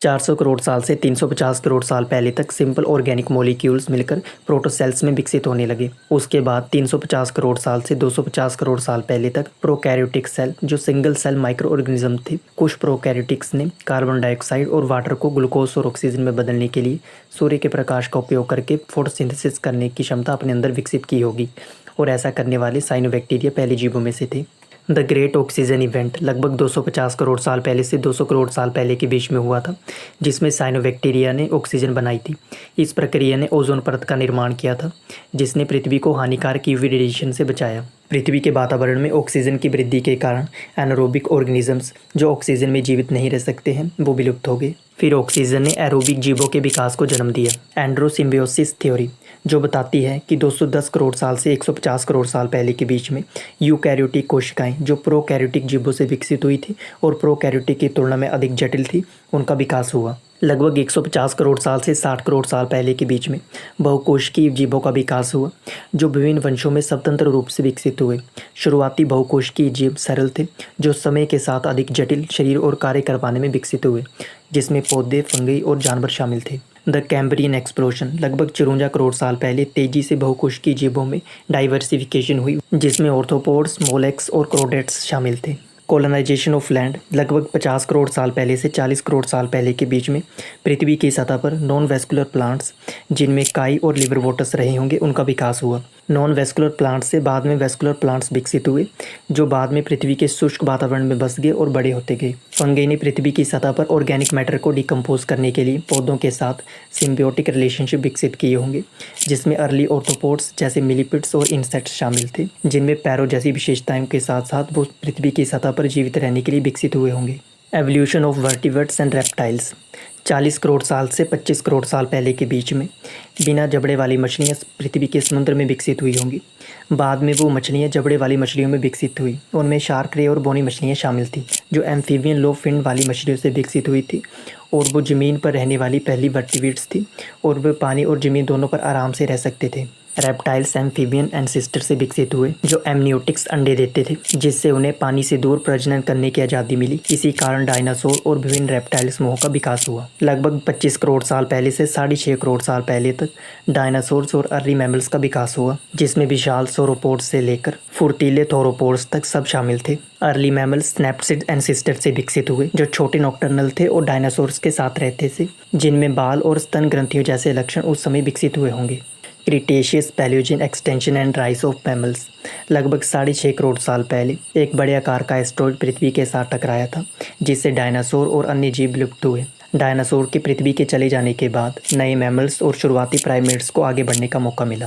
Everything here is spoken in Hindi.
400 करोड़ साल से 350 करोड़ साल पहले तक सिंपल ऑर्गेनिक मॉलिक्यूल्स मिलकर प्रोटोसेल्स में विकसित होने लगे। उसके बाद 350 करोड़ साल से 250 करोड़ साल पहले तक प्रोकैरियोटिक सेल जो सिंगल सेल माइक्रो ऑर्गेनिज्म थे। कुछ प्रोकैरियोटिक्स ने कार्बन डाइऑक्साइड और वाटर को ग्लूकोज और ऑक्सीजन में बदलने के लिए सूर्य के प्रकाश का उपयोग करके फोटोसिंथेसिस करने की क्षमता अपने अंदर विकसित की होगी, और ऐसा करने वाले साइनोबैक्टीरिया पहले जीवों में से थे। द ग्रेट ऑक्सीजन इवेंट लगभग 250 करोड़ साल पहले से 200 करोड़ साल पहले के बीच में हुआ था, जिसमें साइनोबैक्टीरिया ने ऑक्सीजन बनाई थी। इस प्रक्रिया ने ओजोन परत का निर्माण किया था, जिसने पृथ्वी को हानिकारक यूवी रेडिएशन से बचाया। पृथ्वी के वातावरण में ऑक्सीजन की वृद्धि के कारण एनारोबिक ऑर्गेनिजम्स जो ऑक्सीजन में जीवित नहीं रह सकते हैं वो विलुप्त हो गए। फिर ऑक्सीजन ने एरोबिक जीवों के विकास को जन्म दिया। एंड्रोसिम्बियोसिस थ्योरी जो बताती है कि 210 करोड़ साल से 150 करोड़ साल पहले के बीच में यूकैरियोटिक कोशिकाएं जो प्रोकैरियोटिक जीवों से विकसित हुई थी और प्रोकैरियोटिक की तुलना में अधिक जटिल थी, उनका विकास हुआ। लगभग 150 करोड़ साल से 60 करोड़ साल पहले के बीच में बहुकोशिकीय जीवों का विकास हुआ, जो विभिन्न वंशों में स्वतंत्र रूप से विकसित हुए। शुरुआती बहुकोशिकीय जीव सरल थे, जो समय के साथ अधिक जटिल शरीर और कार्य कर पाने में विकसित हुए, जिसमें पौधे, फंगी और जानवर शामिल थे। द कैम्ब्रियन एक्सप्लोजन लगभग 54 करोड़ साल पहले तेजी से बहुकोशिकीय जीवों में डाइवर्सिफिकेशन हुई, जिसमें ऑर्थ्रोपोड्स, मोलस्क्स और क्रोडेट्स शामिल थे। कॉलोनाइजेशन ऑफ लैंड लगभग 50 करोड़ साल पहले से 40 करोड़ साल पहले के बीच में पृथ्वी की सतह पर नॉन वेस्कुलर प्लांट्स, जिनमें काई और लिवरवोटस रहे होंगे, उनका विकास हुआ। नॉन वेस्कुलर प्लांट्स से बाद में वेस्कुलर प्लांट्स विकसित हुए, जो बाद में पृथ्वी के शुष्क वातावरण में बस गए और बड़े होते गए। फंगी ने पृथ्वी की सतह पर ऑर्गेनिक मैटर को डिकम्पोज करने के लिए पौधों के साथ सिम्बियोटिक रिलेशनशिप विकसित किए होंगे, जिसमें अर्ली ऑर्थ्रोपोड्स जैसे मिलीपिड्स और इंसेक्ट्स शामिल थे, जिनमें पैरों जैसी विशेषताओं के साथ साथ वो पृथ्वी की सतह पर जीवित रहने के लिए विकसित हुए होंगे। Evolution of vertebrates and reptiles 40 crore साल से 25 करोड़ साल पहले के बीच में बिना जबड़े वाली मछलियाँ पृथ्वी के समुद्र में विकसित हुई होंगी। बाद में वो मछलियाँ जबड़े वाली मछलियों में विकसित हुई। उनमें शार्क रे और बोनी मछलियाँ शामिल थी, जो एम्फीबियन लो फिन वाली मछलियों से विकसित हुई थी, और वो ज़मीन पर रहने वाली पहली वर्टिब्रेट्स थी, और वे पानी और ज़मीन दोनों पर आराम से रह सकते थे। रेप्टाइल्स एम्फीबियन एंसेस्टर से विकसित हुए, जो एमनियोटिक्स अंडे देते थे, जिससे उन्हें पानी से दूर प्रजनन करने की आज़ादी मिली। इसी कारण डायनासोर और विभिन्न रेप्टाइल समूहों का विकास हुआ। लगभग 25 करोड़ साल पहले से 6.5 करोड़ साल पहले तक डायनासोर्स और अर्ली मैमल्स का विकास हुआ, जिसमें विशाल सोरोपोड्स से लेकर फुर्तीले थोरोपोड्स तक सब शामिल थे। अर्ली मैमल्स स्नैप्सिड एंसेस्टर से विकसित हुए, जो छोटे नॉक्टर्नल थे और डायनासोर्स के साथ रहते थे, जिनमें बाल और स्तन ग्रंथियों जैसे लक्षण उस समय विकसित हुए होंगे। Cretaceous Palaeogene extinction and rise of mammals लगभग 6.5 करोड़ साल पहले एक बड़े आकार का एस्टेरॉयड पृथ्वी के साथ टकराया था, जिससे डायनासोर और अन्य जीव विलुप्त हुए। डायनासोर के पृथ्वी के चले जाने के बाद नए मैमल्स और शुरुआती प्राइमेट्स को आगे बढ़ने का मौका मिला।